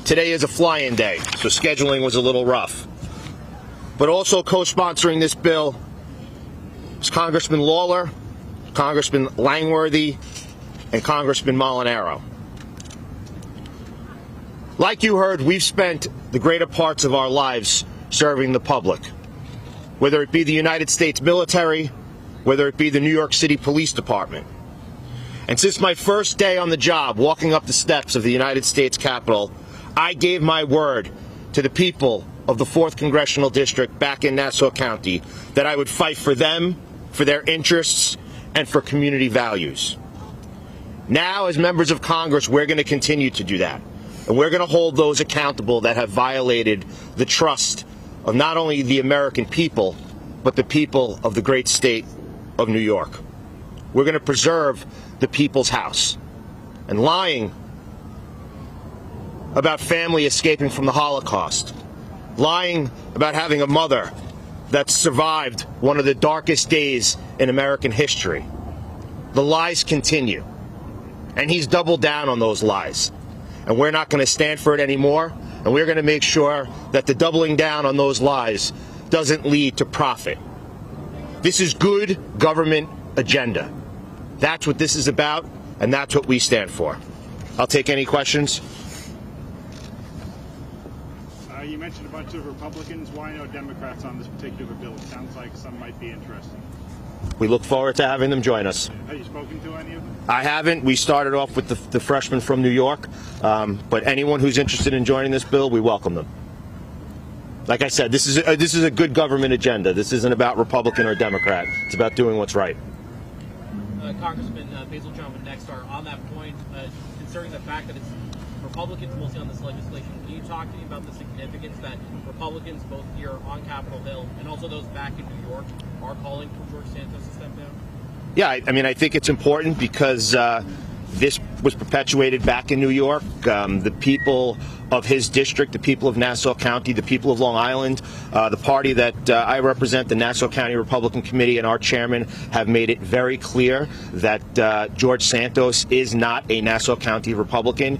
Today is a fly-in day, so scheduling was a little rough. But also co-sponsoring this bill is Congressman Lawler, Congressman Langworthy, and Congressman Molinaro. Like you heard, we've spent the greater parts of our lives serving the public, whether it be the United States military, whether it be the New York City Police Department. And since my first day on the job, walking up the steps of the United States Capitol, I gave my word to the people of the 4th Congressional District back in Nassau County that I would fight for them, for their interests, and for community values. Now, as members of Congress, we're going to continue to do that. And we're going to hold those accountable that have violated the trust of not only the American people, but the people of the great state of New York. We're going to preserve the people's house. And lying about family escaping from the Holocaust, lying about having a mother that survived one of the darkest days in American history. The lies continue. And he's doubled down on those lies. And we're not going to stand for it anymore. And we're going to make sure that the doubling down on those lies doesn't lead to profit. This is good government agenda. That's what this is about, and that's what we stand for. I'll take any questions. You mentioned a bunch of Republicans. Why no Democrats on this particular bill? It sounds like some might be interested. We look forward to having them join us. Have you spoken to any of them? I haven't. We started off with the freshman from New York, but anyone who's interested in joining this bill, we welcome them. Like I said, this is a good government agenda. This isn't about Republican or Democrat. It's about doing what's right. Congressman Basil John next are on that point, concerning the fact that it's Republicans mostly on this legislation. Can you talk to me about the significance that Republicans, both here on Capitol Hill and also those back in New York, are calling for George Santos to step down? Yeah, I mean, I think it's important because this was perpetuated back in New York. The people of his district, the people of Nassau County, the people of Long Island, the party that I represent, the Nassau County Republican Committee, and our chairman have made it very clear that George Santos is not a Nassau County Republican.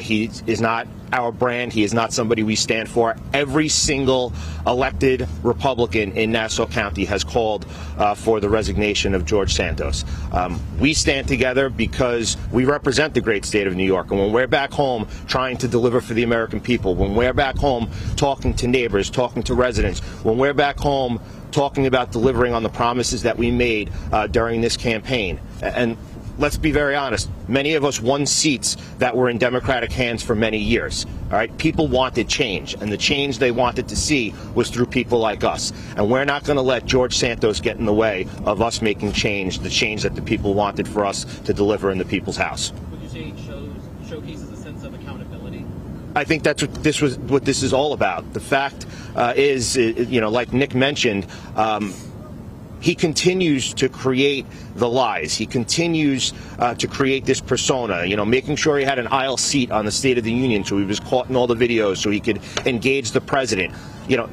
He is not our brand. He is not somebody we stand for. Every single elected Republican in Nassau County has called for the resignation of George Santos. We stand together because we represent the great state of New York. And when we're back home trying to deliver for the American people, when we're back home talking to neighbors, talking to residents, when we're back home talking about delivering on the promises that we made during this campaign, and let's be very honest, many of us won seats that were in Democratic hands for many years. All right, people wanted change, and the change they wanted to see was through people like us. And we're not going to let George Santos get in the way of us making change, the change that the people wanted for us to deliver in the people's house. Would you say it showcases a sense of accountability? I think that's what this is all about. The fact is, like Nick mentioned, he continues to create the lies. He continues to create this persona, making sure he had an aisle seat on the State of the Union so he was caught in all the videos so he could engage the president.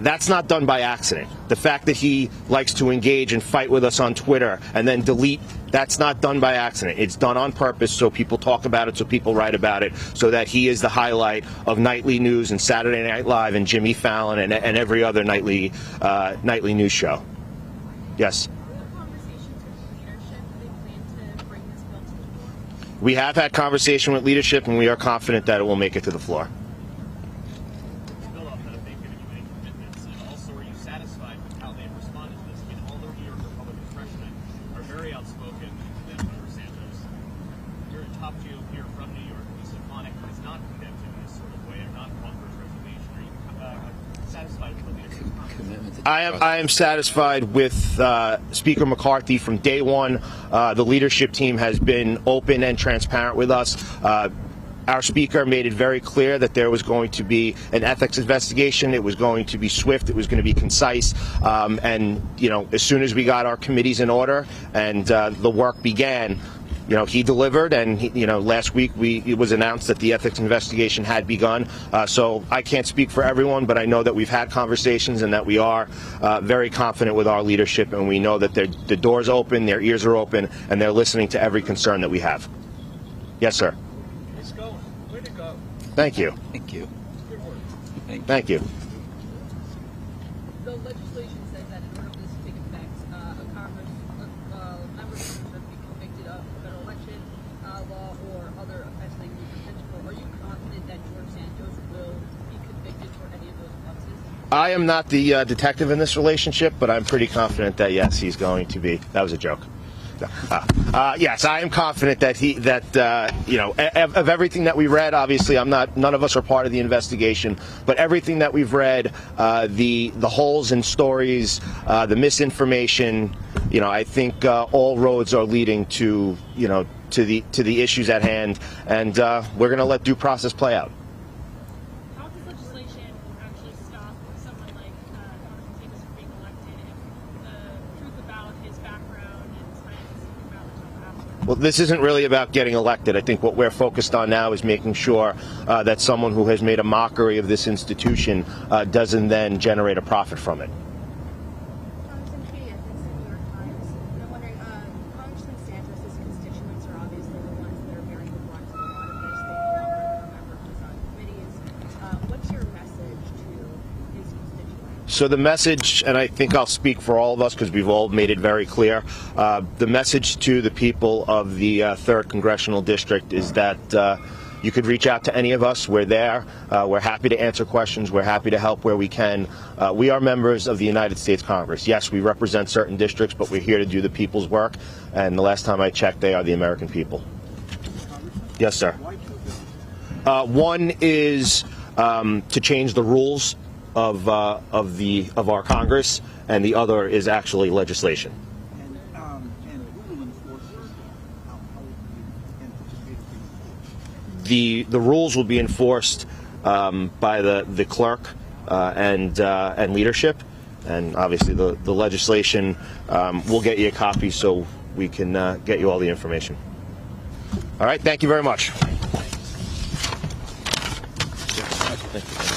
That's not done by accident. The fact that he likes to engage and fight with us on Twitter and then delete, that's not done by accident. It's done on purpose so people talk about it, so people write about it, so that he is the highlight of nightly news and Saturday Night Live and Jimmy Fallon and every other nightly news show. Yes. We have had conversation with leadership, and we are confident that it will make it to the floor. Also, are you satisfied with how they've responded to this? I mean, all the New York Republican freshmen are very outspoken to condemn George Santos. You're a top GOP from New York. Lisa Stefanik has not condemned him in this sort of way, or not on first resignation. Are you satisfied with the leadership's commitment? I am satisfied with Speaker McCarthy from day one. The leadership team has been open and transparent with us. Our speaker made it very clear that there was going to be an ethics investigation. It was going to be swift. It was going to be concise. And as soon as we got our committees in order and the work began, he delivered, and last week it was announced that the ethics investigation had begun. So I can't speak for everyone, but I know that we've had conversations and that we are very confident with our leadership, and we know that the door's open, their ears are open, and they're listening to every concern that we have. Yes, sir. It's going. Way to go. Thank you. Thank you. Thank you. The legislation says that in order for this to take effect, a Congress member should be convicted of federal election law or other offense that you convicted for. Are you confident that George Santos will be convicted for any of those offenses? I am not the detective in this relationship, but I'm pretty confident that yes, he's going to be. That was a joke. Yes, I am confident that of everything that we read. Obviously, none of us are part of the investigation, but everything that we've read, the holes in stories, the misinformation, I think all roads are leading to the issues at hand, and we're going to let due process play out. How does legislation actually stop someone like Congressman Davis from being elected if the truth about his background and his finances come out until after? Well, this isn't really about getting elected. I think what we're focused on now is making sure that someone who has made a mockery of this institution doesn't then generate a profit from it. Congressman Key, at the New York Times, I'm wondering, Congressman Santos' constituents are obviously the ones that are bearing the brunt of a lot of this. They no longer are members on committees. What's your message to his constituents? So the message, and I think I'll speak for all of us because we've all made it very clear, the message to the people of the 3rd Congressional District is that you could reach out to any of us. We're there. We're happy to answer questions. We're happy to help where we can. We are members of the United States Congress. Yes, we represent certain districts, but we're here to do the people's work. And the last time I checked, they are the American people. Yes, sir. One is to change the rules of our Congress, and the other is actually legislation. And who will enforce this? How will you anticipate it being enforced? The rules will be enforced by the clerk and leadership, and obviously the legislation. We'll get you a copy so we can get you all the information. All right. Thank you very much. Thank you.